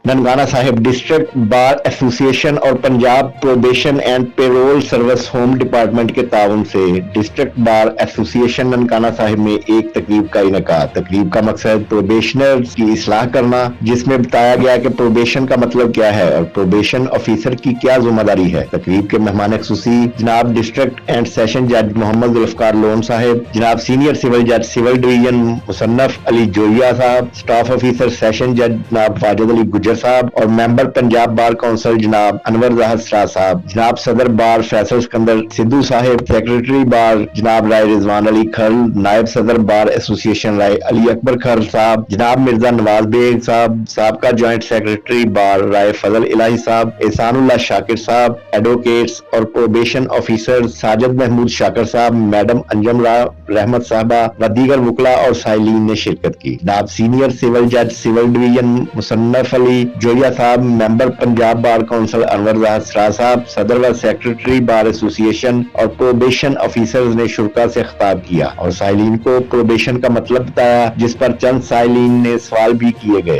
ننکانہ صاحب district bar ایسوسی ایشن اور Punjab probation and payroll service home department کے تعاون سے ڈسٹرکٹ بار ایسوسی ایشن ننکانہ صاحب میں ایک تقریب کا انعقاد۔ تقریب کا مقصد پروبیشنر کی اصلاح کرنا، جس میں بتایا گیا کہ پروبیشن کا مطلب کیا ہے اور پروبیشن آفیسر کی کیا ذمہ داری ہے۔ تقریب کے مہمان خصوصی جناب ڈسٹرکٹ اینڈ سیشن جج محمد ذوالفقار لون صاحب، جناب سینئر سول جج سول ڈویژن مصنف علی جوئیہ صاحب، سٹاف آفیسر سیشن جج جناب واجد علی گجر صاحب اور ممبر پنجاب بار کونسل جناب انور ظاہر سراج صاحب، جناب صدر بار فیصل سکندر سدھو صاحب، سیکرٹری بار جناب رائے رضوان علی کھرل، نائب صدر بار ایسوسی ایشن رائے علی اکبر کھرل صاحب، جناب مرزا نواز بیگ صاحب، سابقہ جوائنٹ سیکرٹری بار رائے فضل الہی صاحب، احسان اللہ شاکر صاحب، ایڈوکیٹس اور پروبیشن آفیسر ساجد محمود شاکر صاحب، میڈم انجم رحمت صاحبہ و دیگر وکلاء اور سائلین نے شرکت کی۔ جناب سینئر سول جج سول ڈویژن مصنف علی جوئیہ صاحب، ممبر پنجاب بار کونسل انور ظاہر سراج صاحب، صدر و سیکرٹری بار ایسوسی ایشن اور پروبیشن آفیسرز نے شرکاء سے خطاب کیا اور سائلین کو پروبیشن کا مطلب بتایا، جس پر چند سائلین نے سوال بھی کیے گئے۔